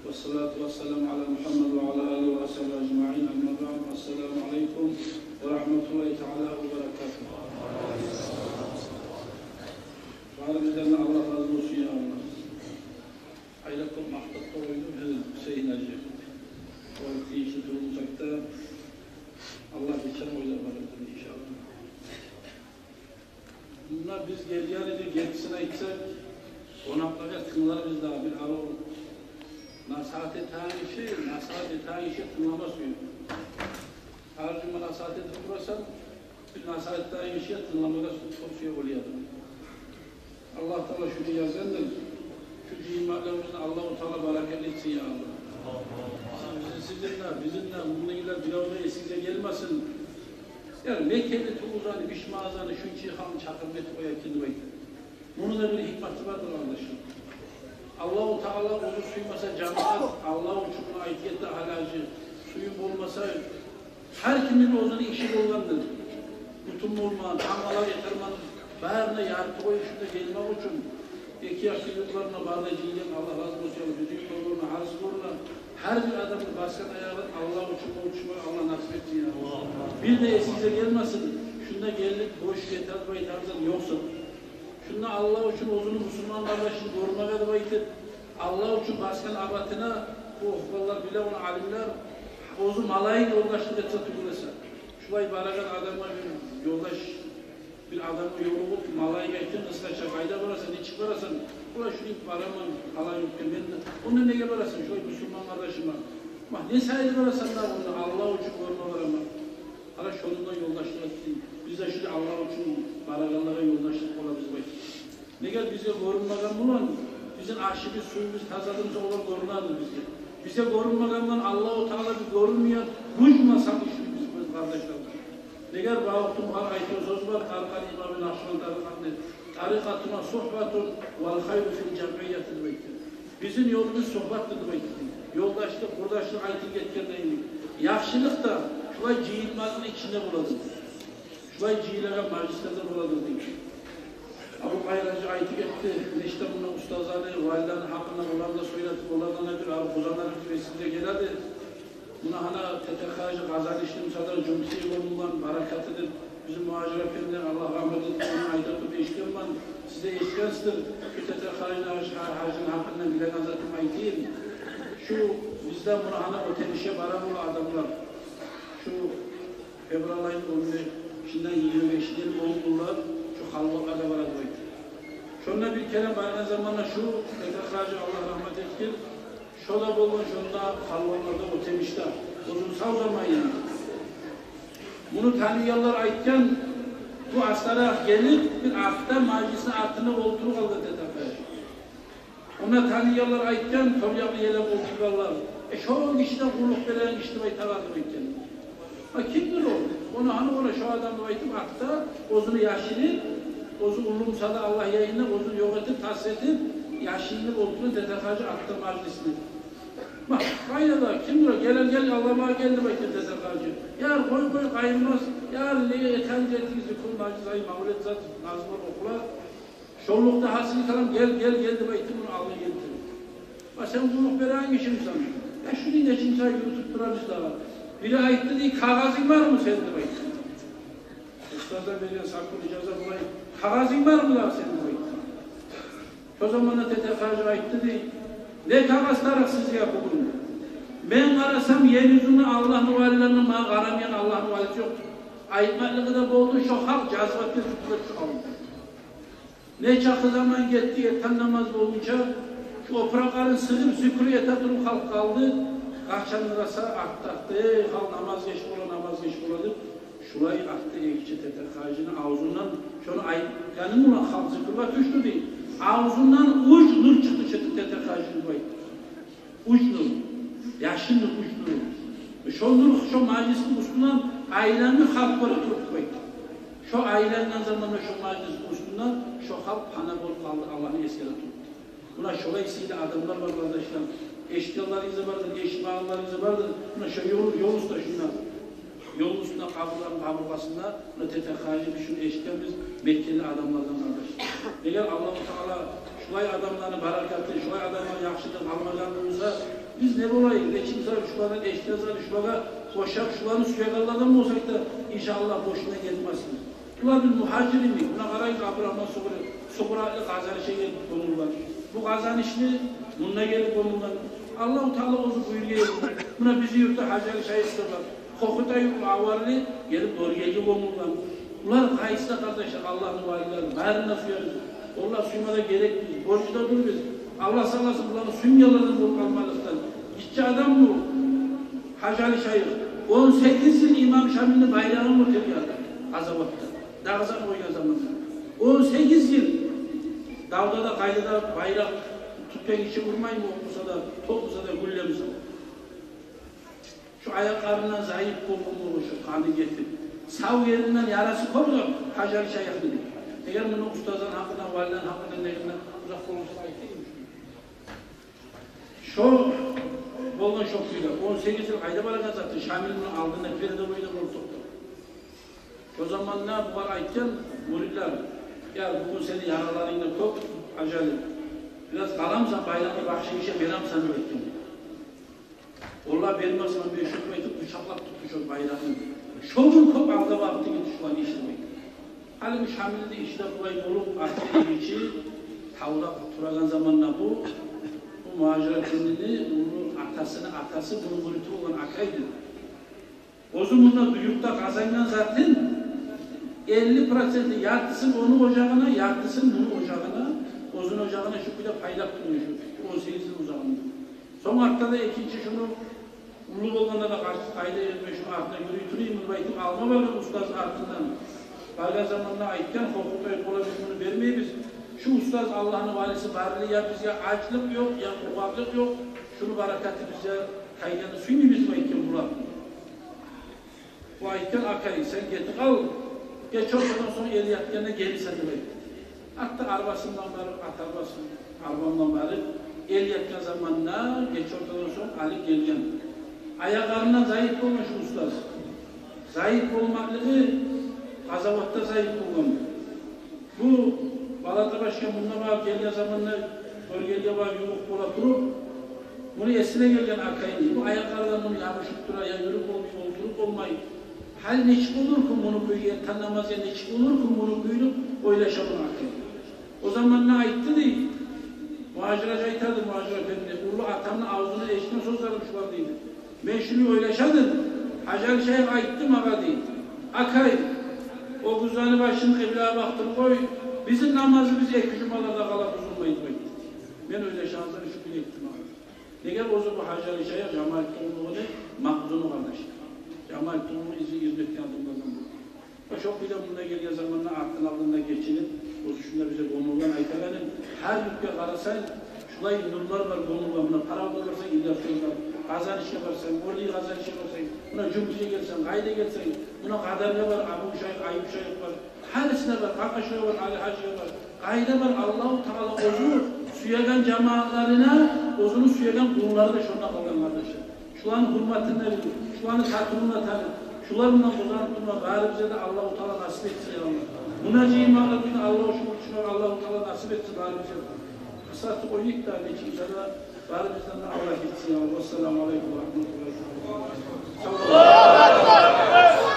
Vessalatu vesselamu ala Muhammed ve ala alihi ve ashabihi ecma'in. Amma ba'd. Esselamu aleyküm ve rahmetullahi teala ve berekatuhu. Bizden Allah razı olsun ya Allah. Aylakum mahtatta oyunu Hüseyin Hacı. O işi olacak da Allah geçen oyla vardır inşallah. Bunlar biz geliyoruz, gerisine gitsek konaklara tınları biz daha bir ara olur. Nasihat-ı tayişi tınlamaz mıyım? Harcıma nasihat edip burasam bir nasihat-ı tayişi tınlamada sosyal oluyordu. Allah Teala şunu yazandır, şu cimalarımızın Allah-u Teala bereketli etsin ya Allah. Bizimle bununla bir arada size gelmesin. Yani Mekke'li Tuğuzan'ı, Bişmazan'ı, şu Cihan'ı çakırmet o yakını bekler. Bunun da bir hikmeti vardır arkadaşlar. Allah-u Teala onu suymasa canlar, Allah-u Teala aitiyette halacı, suyun olmasa her kimin ozunu işi olandır. Bütün olman, tangalar yatırman, bağırına yarıtı koyuşunda gelmek için iki yaşlı yıllarına bağırına cilen Allah razı olsun, bütün yollarına, harzılarına her bir adamın başkan ayağını Allah uçurma uçurma Allah nasip etsin ya. Bir de size gelmesin, şunda geldik boş yeter baytardan yoksa. Şunda Allah için ozunu Müslüman kardeşini korumaya da baytır. Allah için başkan abatına bu okvallar bile onu alimler ozu malayı yoldaşlık etse tübülese. Şulay barakan adamlar bir yoldaş bir adamı yolu bulup malayı gaytin ıslaçak ayda varasın, içik varasın. Ula şunu varamam, alay yok ben onun neye varasın, şulay Müslüman kardeşime. Bak ne sayılı varasın da bunu Allah için koruma varama. Hala şununla yoldaşlık etsin. Biz de şimdi Allah için barakanlara yoldaşlık olabiliriz baytır. Ne gel bize korunmadan bulan, bizim aşımız, suyumuz, tazadımız olan korunadır bize. Bize korunmadan Allah-u Teala bir korunmayan, bujmasak işimiz kardeşler. Ne gel bağıktım var, ayet-i söz var, Tarkan İmam-ı Nakşibend tarikatını, tarikatına sohbatun, vel hayru fil cemiyyetin bektir. Bizim yolumuz sohbattır bektir. Yoldaşlık, kurdaşlık, ayet-i getkenleydik. Yakşılık da, şulay cihilmazın içinde buladır. Şulay cihilere macislerde buladır deyip. Abu Kayracı ayeti etti, işte bunun ustazları, valilerin hakkında onlarla söyletip, onlardan bir kuzanların vesile geledi. Buna hala tetekâcı, gazal işlim sadar, cümsi yolundan barakatıdır. Bizim muhacir efendiler, Allah rahmet etsin, onun aydatı da işlem var. Size işkenstir. Şu tetekâcı hacın hakkında bile nazatım ayetiyim. Şu bizden buna hala otelişe varan olan adamlar, şu Fevral ayının 15, şimdiden 25'leri oldular. Halvalarda var adı. Şunla bir kere aynı zamanda şu tekrarcı Allah rahmet etsin. Şoda bulun şunda halvalarda otemişler. Uzun savzamayın. Bunu tanıyanlar aytken bu aslara gelip bir hafta meclisin altına oturup aldı tekrarcı. Ona tanıyanlar aytken Toryaklı yere oturuyorlar. Şu işte kulluk veren işte baytalardı aytken. Kimdir o? Onu hani ona şu adamla aytıp hatta ozunu yaşını ozu ulumsada Allah yayınla ozunu yok edip tahsil edip yaşını olduğunu dedekacı attı meclisini. Bak kaynada kimdir o? Gel Allah'a geldi bakın dedekacı. Yar koy kayılmaz. Yar neye etence ettiğinizi kul naciz ayı mağulet zat nazımlar okula. Şollukta hasili kalam geldi bakın bunu Allah'a geldi. Bak sen kulluk veren işim sana. Ya şunu ne için say yürütüp durarız daha. Biri ayıttı diye kağızın var mı sende bakın? Ustazlar veriyor sakın icazı bulayım. Kağızın var mı ya senin bu ayıttı? O zaman da tetekacı ayıttı diye. Ne kağızlarak siz yapın? Ben arasam yeryüzünde Allah'ın valilerinin bana aramayan Allah'ın valisi yoktur. Ayıtmalığı da boğdu şu halk cazbatlı tutulur şu halk. Ne çakı zaman gitti yetten namaz olunca şu oprakarın sığır zükrü yetatırım halk kaldı. Kaçanırasa aktı, halk namaz geç buladı. Şurayı aktı ekçi tetekacının ağzından şunu ayıtkanın ulan halk zıkırla düştü değil. Ağzından uç nur çıktı tetekacının bayıttı. Uç nur. Yaşın nur, uç nur. Şu nur, şu meclisin üstünden ailenin halkları tuttu bayıttı. Şu ailenin zamanında şu meclisin üstünden şu halk panabol kaldı Allah'ın eskere tuttu. Buna şolayısıyla adamlar var kardeşler. Eşkıyalar izi vardır, eşmağlar izi vardır. Buna şu yol usta şunlar. Yol üstüne kaburgasında buna tetekâcı düşün eşkıyamız Mekkeli adamlardan kardeşler. Eğer Allah-u Teala şulay adamların barakatı, şulay adamların yakşıdır almadan olursa Biz ne olayız? Geçimsel şulara, eştezal şulara, boşak şuları suya kalladan mı olsak da inşallah boşuna gelmezsiniz. Bunlar bir muhaciri mi? Buna karayız Abraham'dan Sokuratlı kazan şeye konurlar. Bu kazan işini bununla gelip konurlar. Allah-u Teala ozu buyuruyor. Buna bizi yurtta hacari şahitler var. Kokutay avarlı gelip doğruya konurlar. Bunlar kayısta kardeşler Allah'ın valileri. Mağrına suyarız. Allah suyma da gerek biz. Borcu da dur biz. Allah sallasın bunları suymalardan bulup almalıktan. İşçi adam bu. Hacari şahit. 18 yıl İmam Şamil'in bayrağını mı tepkiyorlar? Azabatta. Dağızan koyuyor zamanında. 18 yıl. Dağda da kayda bayrak tüpen içi vurmayın mı? Olmasa da, toplusa da güllemize. Şu ayaklarından zayıf kolumlu şu kanı getir. Sağ yerinden yarası koydu. Hacari şahit dedi. Eğer bunu ustazın hakkından, validen hakkından, neyinden uzak olursa ayıtıymış. Şu boldan şokluyla 18 yıl ayda bana kazattı. Şamil'in aldığında Feride boyunda koltuktu. O zaman ne var aytken? Muridler. Ya bugün seni yaralarıyla çok acayip. Biraz kalamsan bayramı bahşişe veremsen öğrettim. Allah vermezsen bir şükmeyi bıçaklap tutmuş o bayrağını. Şovun kop aldı vakti gitti şu an işlemek. Halim Şamil'de işte burayı olup attığı için tavla turagan zamanla bu muhaciretini, bunun atası bunun müriti olan akaydı. O zamanla duyukta kazangan zaten 50% yartısın onun ocağına, yartısın bunun ocağına, ozun ocağına şu bir de paydak duruyor şu 18 yıl uzağında. Son haftada ikinci şunu Ulu olganda da kayda etme şunu altına yürütüreyim, baytım alma var ustaz altından. Bazen zamanla ayıkken hukukta olabilir bunu vermeyi biz. Şu ustaz Allah'ın valisi varlığı ya bize açlık yok, ya ufaklık yok. Şunu barakatı bize kaydanı suyunu bizim ayıkken bulalım. Bu ayıkken akayı sen getir al. Geç ortadan sonra el yatkenine geri satılır. Hatta arabasından varıp, at arabamdan varıp, el yatken zamanla geç ortadan sonra Ali gelgen. Ayaklarından zayıf olmuş ustaz. Zayıf olmaklığı Azavatta zayıf olmalı. Bu Balata Başkan bundan var geldiği zamanla bölgeliğe var yumuk bola durup bunu esine gelen akayını, bu ayaklardan bunu yapışıp duraya yürüp olmayı, oturup olmayı hal neçik olur ki bunu büyüyen, tanımaz ya neçik olur ki bunu büyülüp öyle şabın akayını. O zaman ne aitti değil? Muhacir acayitadı muhacir efendi. Urlu atamın ağzını eşine sozlarmış var değil. Ben şunu öyle şadım. Hacari Şeyh aitti maga değil. Akay. O kuzanı başını kıbleye baktır koy. Bizim namazı bize ek cumalarda kala bozulmayı koy. Ben öyle şansları şükür ettim abi. Ne gel o zaman Hacari Şeyh Cemal Tuğlu'nu mahzunu kardeş. Cemal Tuğlu'nu hizmet yardımlarından bu. O çok bile bunda geliyor zamanla aklın aldığında geçinip o şunda bize konulgan aytalanın her yükke karasan şulay nurlar var konulgan buna para alırsan illasınlar. Kazan işe varsan, orayı kazan işe varsan, buna cümleye gelsen, kayda gelsen, buna kadarya var, Abu Şayh, Ayub Şayh var, harisine var, Kakaş'a var, Ali Hacı'ya var, kayda var, Allah-u Teala ozu suyagan cemaatlarına, ozunu suyagan kulları da şuna kalan kardeşler. Şuların hürmetine verin, şuların tatımına tanın, şularından bozanıp durma, bari bize de Allah-u Teala nasip etsin ya Allah. Buna cimalarını Allah-u Teala nasip etsin bari bize. Kısatı o ilk tane için sana bari bizden de Allah gitsin ya Allah. Vesselamu Aleyküm ve Rahmetullahi.